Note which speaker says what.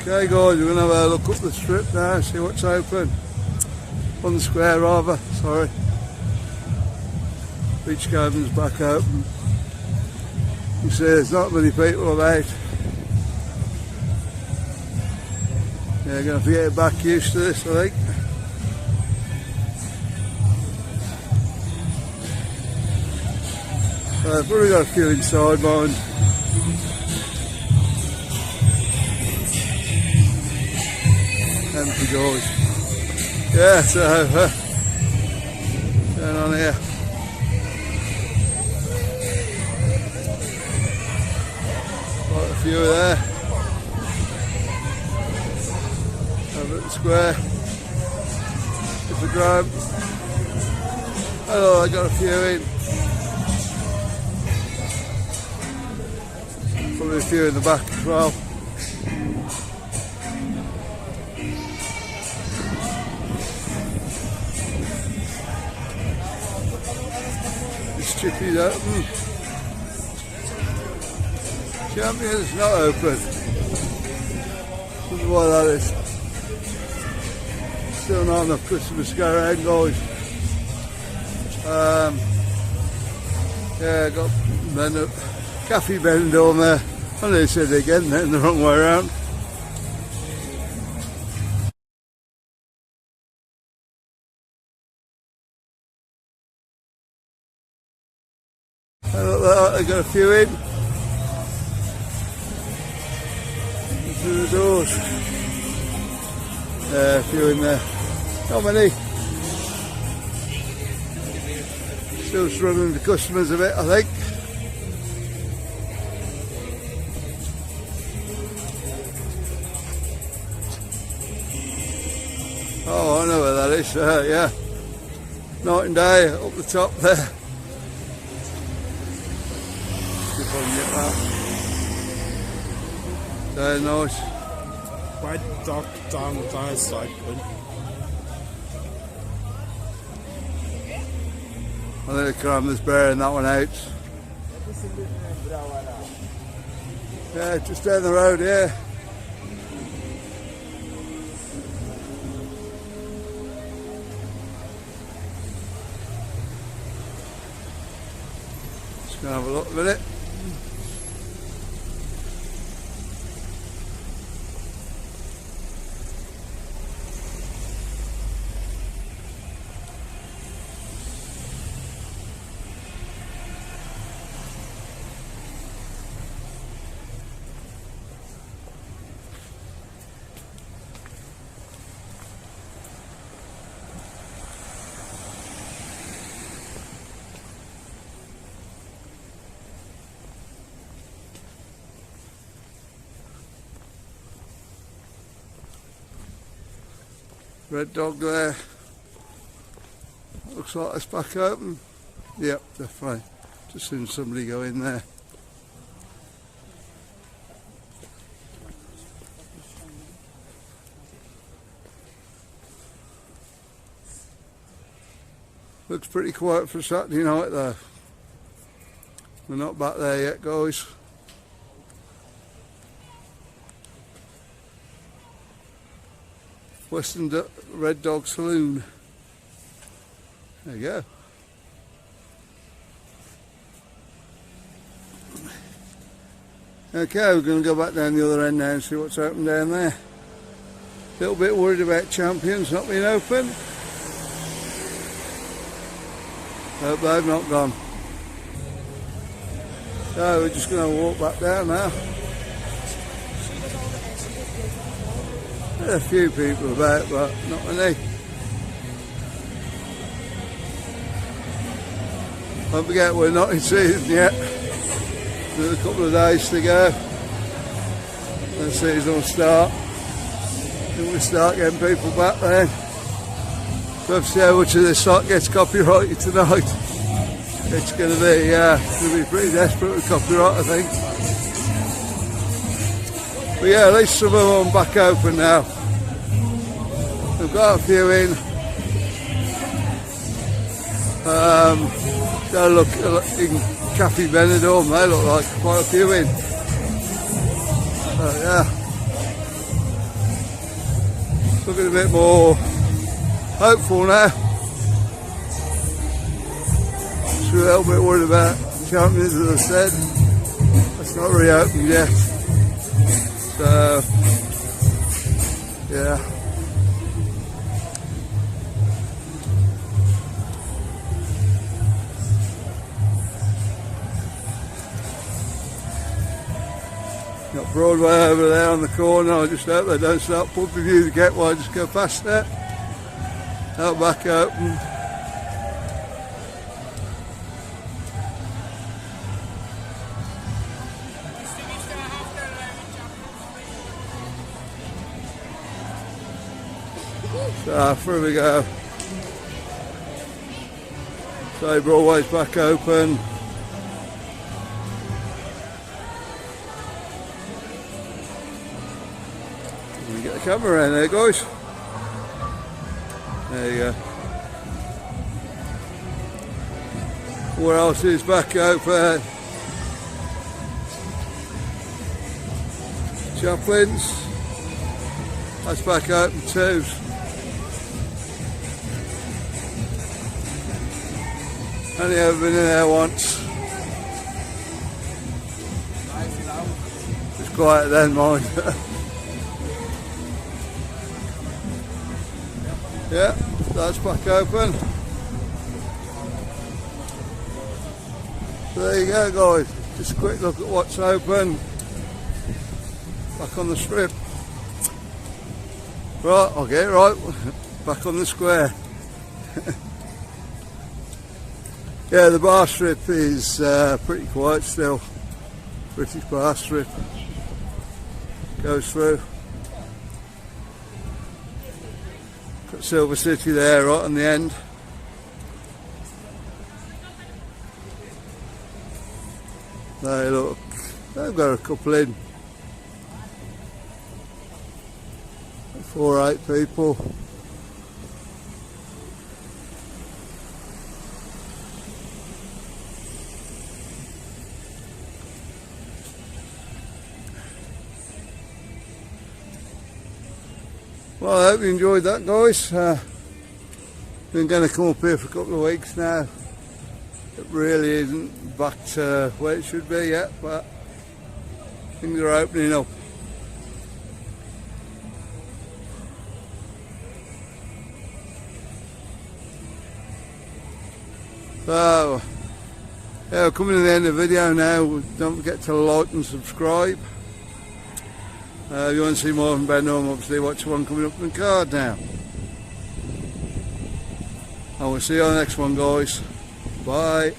Speaker 1: Okay guys, we're going to have a look up the strip now, see what's open. On the square rather, sorry. Beach cabin's back open. You see there's not many people about. Yeah, going to have to get back used to this I think. I've probably got a few inside mine. Empty doors. Yeah, so going on here. Quite a few there. Over at the square. It's a grab. Oh, I got a few in. Probably a few in the back as well. Chippies open. Champion's not open. Don't know why that is. Still not enough customers to go around guys. Yeah, I got Cafe Benidorm there. I nearly said it again then, the wrong way around. I got a few in. Through the doors. A few in there. Not many. Still struggling with the customers a bit, I think. Oh, I know where that is. Yeah. Night and day up the top there. If I can get that. Very nice.
Speaker 2: Quite dark down the other side.
Speaker 1: I think the camera's bearing that one out. Yeah, just down the road, yeah. Just gonna have a look at it. Red dog there. Looks like it's back open. Yep, definitely. Just seen somebody go in there. Looks pretty quiet for Saturday night though. We're not back there yet, guys. Red Dog Saloon. There you go. Okay, we're going to go back down the other end now and see what's open down there. Little bit worried about champions not being open. Hope they've not gone. So we're just going to walk back down now. There's a few people about, but not many. Don't forget we're not in season yet. There's a couple of days to go. The season will start. Then we'll start getting people back then. We'll see how much of this site gets copyrighted tonight. It's going to be pretty desperate with copyright, I think. But yeah, at least some of them are back open now. We've got a few in. They look in Cafe Benidorm, they look like quite a few in. Yeah. Looking a bit more hopeful now. Just a little bit worried about champions, as I said. It's not reopened yet. So, yeah. Got Broadway over there on the corner. I just hope they don't start pumping you to get while I just go past there. Out back open. So through we go. So Broadway's back open. Get the camera around there, guys. There you go. What else is back open? Chaplin's. That's back open too. Only ever been in there once. It's quiet then, mind. Yeah, that's back open. So there you go, guys. Just a quick look at what's open. Back on the strip. Right, I'll get it right. Back on the square. Yeah, the bar strip is pretty quiet still. British bar strip. Goes through. Got Silver City there right on the end. They look, they've got a couple in. 4 or 8 people. Well, I hope you enjoyed that, guys. Been going to come up here for a couple of weeks now. It really isn't back to where it should be yet, but things are opening up. So, yeah, we're coming to the end of the video now. Don't forget to like and subscribe. If you want to see more from Benidorm, obviously watch the one coming up in the card now. And we'll see you on the next one, guys. Bye.